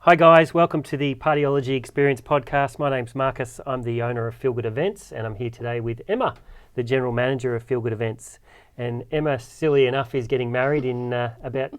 Hi guys, welcome to the Partyology Experience podcast. My name's Marcus, I'm the owner of Feel Good Events, and I'm here today with Emma, the General Manager of Feel Good Events. And Emma, silly enough, is getting married in about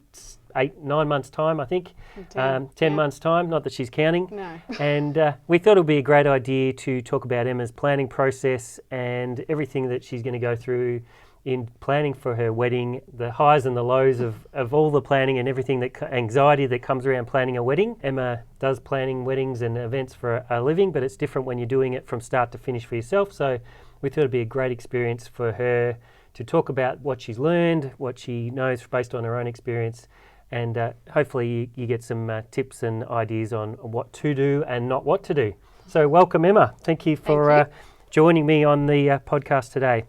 8-9 months' time, I think. 10 months' time, not that she's counting. No. And we thought it would be a great idea to talk about Emma's planning process and everything that she's going to go through in planning for her wedding, the highs and the lows of all the planning and everything, that anxiety that comes around planning a wedding. Emma does planning weddings and events for a living, but it's different when you're doing it from start to finish for yourself. So we thought it'd be a great experience for her to talk about what she's learned, what she knows based on her own experience, and hopefully you get some tips and ideas on what to do and not what to do. So welcome, Emma. Thank you for joining me on the podcast today.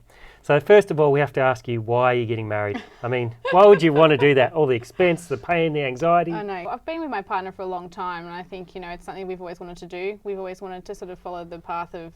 So first of all, we have to ask you, why are you getting married? I mean, why would you want to do that? All the expense, the pain, the anxiety. I know. I've been with my partner for a long time, and I think, it's something we've always wanted to do. We've always wanted to sort of follow the path of,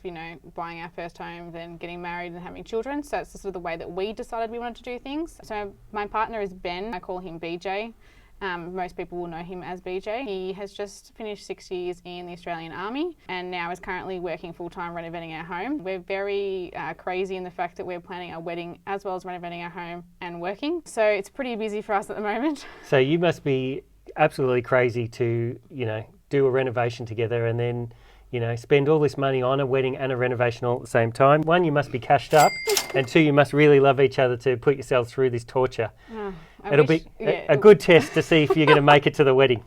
buying our first home, then getting married and having children. So it's sort of the way that we decided we wanted to do things. So my partner is Ben. I call him BJ. Most people will know him as BJ. He has just finished 6 years in the Australian Army and now is currently working full-time renovating our home. We're very crazy in the fact that we're planning our wedding as well as renovating our home and working. So it's pretty busy for us at the moment. So you must be absolutely crazy to, do a renovation together and then, spend all this money on a wedding and a renovation all at the same time. One, you must be cashed up, and two, you must really love each other to put yourselves through this torture. It'll be a good test to see if you're going to make it to the wedding.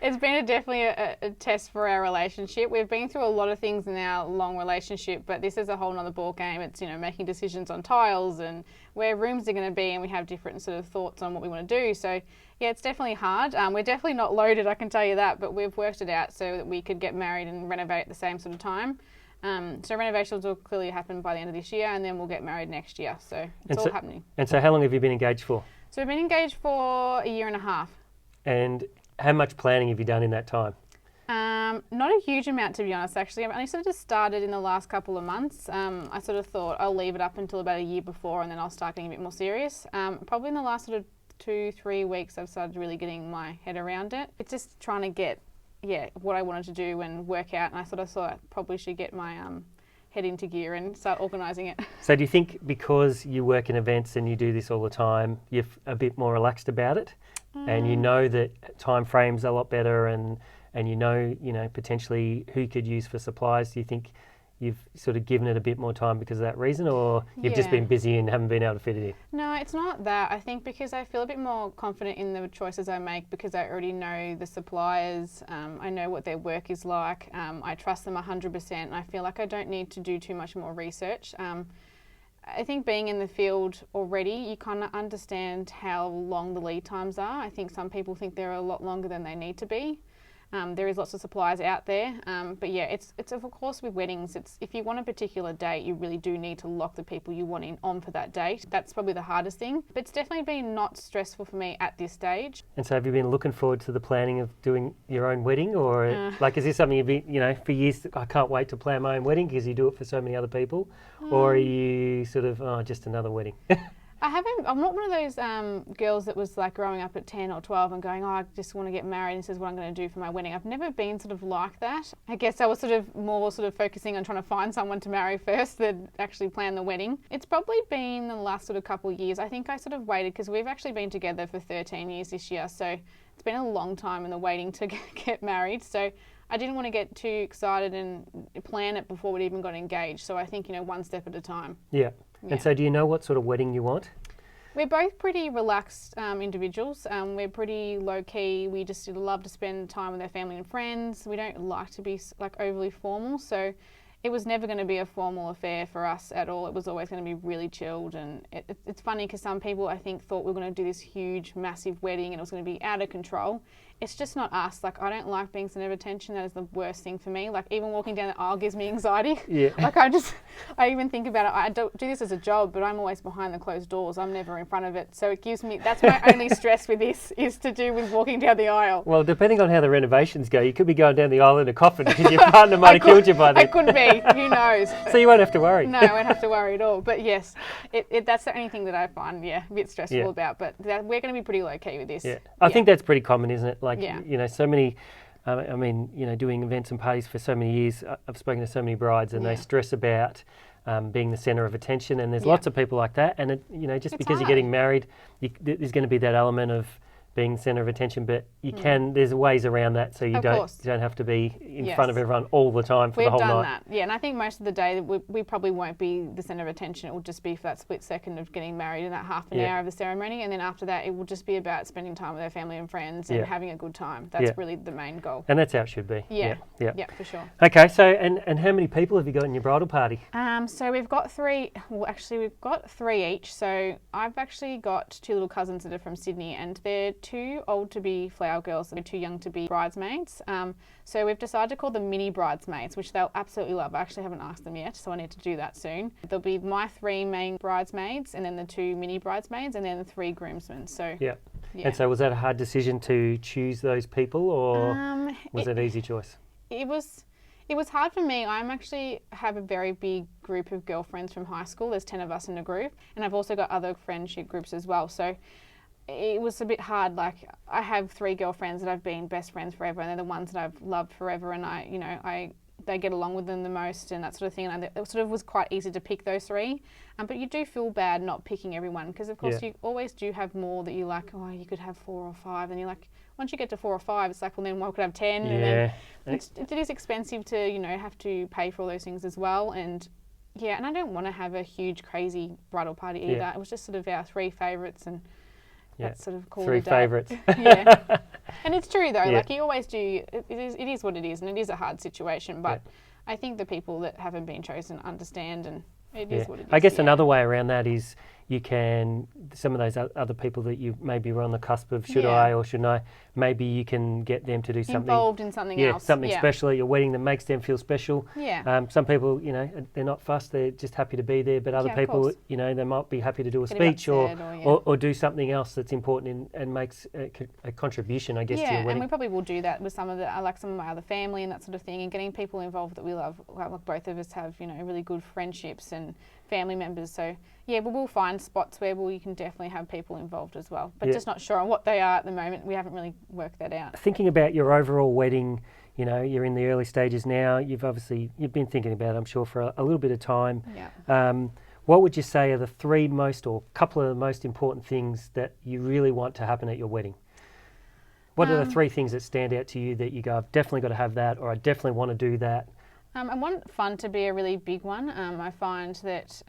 It's been definitely a test for our relationship. We've been through a lot of things in our long relationship, but this is a whole nother ball game. It's, making decisions on tiles and where rooms are going to be, and we have different sort of thoughts on what we want to do. So, yeah, it's definitely hard. We're definitely not loaded, I can tell you that, but we've worked it out so that we could get married and renovate at the same sort of time. So renovations will clearly happen by the end of this year, and then we'll get married next year. So it's all happening. And so how long have you been engaged for? So we've been engaged for 1.5 years. And how much planning have you done in that time? Not a huge amount, to be honest, actually. I've only sort of just started in the last couple of months. I sort of thought I'll leave it up until about a year before and then I'll start getting a bit more serious. Probably in the last sort of 2-3 weeks, I've started really getting my head around it. It's just trying to get, what I wanted to do and work out. And I sort of thought I probably should get my head into gear and start organising it. So do you think because you work in events and you do this all the time, you're a bit more relaxed about it? And you know that time frames are a lot better and potentially who you could use for supplies? Do you think you've sort of given it a bit more time because of that reason, or you've just been busy and haven't been able to fit it in? No, it's not that. I think because I feel a bit more confident in the choices I make because I already know the suppliers, I know what their work is like, I trust them 100%, and I feel like I don't need to do too much more research. I think being in the field already, you kind of understand how long the lead times are. I think some people think they're a lot longer than they need to be. There is lots of suppliers out there, but yeah, it's of course with weddings, it's if you want a particular date, you really do need to lock the people you want in on for that date. That's probably the hardest thing, but it's definitely been not stressful for me at this stage. And so have you been looking forward to the planning of doing your own wedding, or is this something you've been, for years, I can't wait to plan my own wedding because you do it for so many other people, or are you sort of, just another wedding? I'm not one of those girls that was like growing up at 10 or 12 and going, I just want to get married and this is what I'm going to do for my wedding. I've never been sort of like that. I guess I was sort of more sort of focusing on trying to find someone to marry first than actually plan the wedding. It's probably been the last sort of couple of years. I think I sort of waited because we've actually been together for 13 years this year. So it's been a long time in the waiting to get married. So I didn't want to get too excited and plan it before we'd even got engaged. So I think, one step at a time. Yeah. And so do you know what sort of wedding you want? We're both pretty relaxed individuals. We're pretty low-key. We just love to spend time with our family and friends. We don't like to be like overly formal. So it was never going to be a formal affair for us at all. It was always going to be really chilled. And it's funny because some people, I think, thought we were going to do this huge, massive wedding and it was going to be out of control. It's just not us. Like, I don't like being centre of attention. That is the worst thing for me. Like, even walking down the aisle gives me anxiety. Yeah. Like, I even think about it. I do this as a job, but I'm always behind the closed doors. I'm never in front of it. So it gives me, that's my only stress with this, is to do with walking down the aisle. Well, depending on how the renovations go, you could be going down the aisle in a coffin because your partner might have killed you by then. I could be. Who knows? So you won't have to worry. No, I won't have to worry at all. But yes, that's the only thing that I find, a bit stressful about. But we're going to be pretty low-key with this. Yeah. I think that's pretty common, isn't it? Like, so many I mean, you know, doing events and parties for so many years, I've spoken to so many brides, and they stress about being the centre of attention, and there's lots of people like that. And you know, just because you're getting married, there's going to be that element of being the centre of attention, but you can. There's ways around that, so you don't have to be in front of everyone all the time for the whole night. We've done that, yeah. And I think most of the day we probably won't be the centre of attention. It will just be for that split second of getting married in that half an hour of the ceremony, and then after that, it will just be about spending time with our family and friends and having a good time. That's really the main goal. And that's how it should be. Yeah, for sure. Okay, so and how many people have you got in your bridal party? So we've got 3. Well, actually, we've got 3 each. So I've actually got 2 little cousins that are from Sydney, and they're too old to be flower girls and too young to be bridesmaids. So we've decided to call them mini bridesmaids, which they'll absolutely love. I actually haven't asked them yet, so I need to do that soon. There'll be my 3 main bridesmaids, and then the 2 mini bridesmaids, and then the 3 groomsmen. So yeah. And so was that a hard decision to choose those people, or was it an easy choice? It was hard for me. I actually have a very big group of girlfriends from high school. There's 10 of us in a group, and I've also got other friendship groups as well. So it was a bit hard. Like, I have 3 girlfriends that I've been best friends forever, and they're the ones that I've loved forever, and they get along with them the most and that sort of thing. And it sort of was quite easy to pick those 3. But you do feel bad not picking everyone, because of course you always do have more that you like. Oh, you could have 4 or 5, and you're like, once you get to 4 or 5, it's like, well, then I could have 10. Yeah. And then it is expensive to, you know, have to pay for all those things as well. And and I don't want to have a huge crazy bridal party either. Yeah. It was just sort of our 3 favourites, and that's sort of cool. 3 favourites. Yeah. And it's true though, like you always do, it is what it is, and it is a hard situation, but I think the people that haven't been chosen understand, and it is what it is. I guess another way around that is you can, some of those other people that you maybe were on the cusp of, should I or shouldn't I, maybe you can get them to do something. Involved in something else. Something special at your wedding that makes them feel special. Yeah. Some people, you know, they're not fussed, they're just happy to be there, but other people, you know, they might be happy to do a speech or do something else that's important and makes a contribution, I guess, to your wedding. And we probably will do that with some of my other family and that sort of thing, and getting people involved that we love. Like both of us have, you know, really good friendships and family members, so we will find spots where we can definitely have people involved as well, but just not sure on what they are at the moment. We haven't really worked that out. Thinking about your overall wedding, you know, you're in the early stages now. You've been thinking about it, I'm sure, for a little bit of time. What would you say are the 3 most, or couple of the most important things that you really want to happen at your wedding? What are the 3 things that stand out to you that you go, I've definitely got to have that, or I definitely want to do that? I want fun to be a really big one. I find that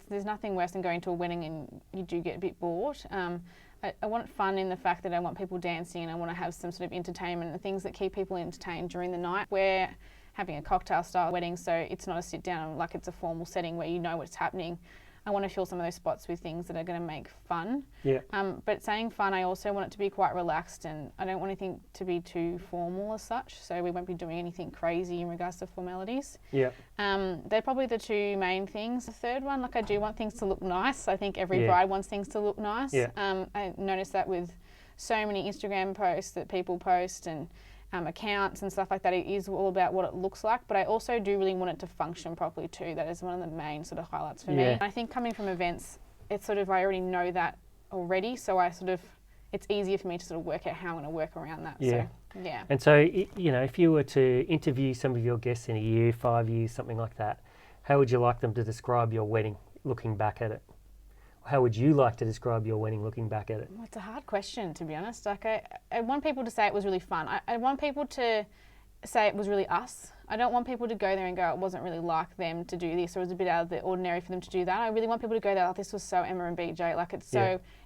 there's nothing worse than going to a wedding and you do get a bit bored. I want fun in the fact that I want people dancing, and I want to have some sort of entertainment and things that keep people entertained during the night. We're having a cocktail style wedding, so it's not a sit down like it's a formal setting where you know what's happening. I want to fill some of those spots with things that are going to make fun. But saying fun, I also want it to be quite relaxed, and I don't want anything to be too formal as such, so we won't be doing anything crazy in regards to formalities. They're probably the 2 main things. The third one, like, I do want things to look nice. I think every bride wants things to look nice. I noticed that with so many Instagram posts that people post and accounts and stuff like that. It is all about what it looks like, but I also do really want it to function properly too. That is one of the main sort of highlights for me. I think coming from events, it's sort of, I already know that already, so it's easier for me to sort of work out how I'm going to work around that. And so, you know, if you were to interview some of your guests in a year, 5 years, something like that, how would you like them to describe your wedding looking back at it? How would you like to describe your wedding looking back at it? Well, it's a hard question, to be honest. Like, I want people to say it was really fun. I want people to say it was really us. I don't want people to go there and go, it wasn't really like them to do this, or it was a bit out of the ordinary for them to do that. I really want people to go there, like, this was so Emma and BJ. Like, it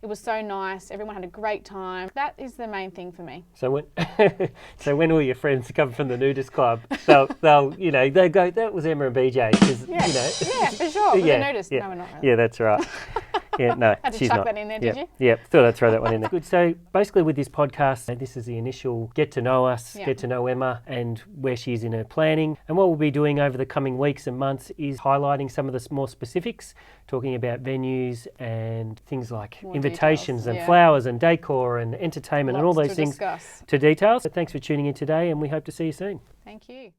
was so nice. Everyone had a great time. That is the main thing for me. So when all your friends come from the nudist club, they'll you know, they go, that was Emma and BJ. You know. For sure. They noticed. No, we're not really. Yeah, that's right. Yeah, no, had to she's chuck not. that in there, did you? Yeah, thought I'd throw that one in there. Good. So basically with this podcast, this is the initial get to know us, get to know Emma and where she is in her planning. And what we'll be doing over the coming weeks and months is highlighting some of the more specifics, talking about venues and things like more invitations details, and flowers and decor and entertainment and all those things to details. So thanks for tuning in today, and we hope to see you soon. Thank you.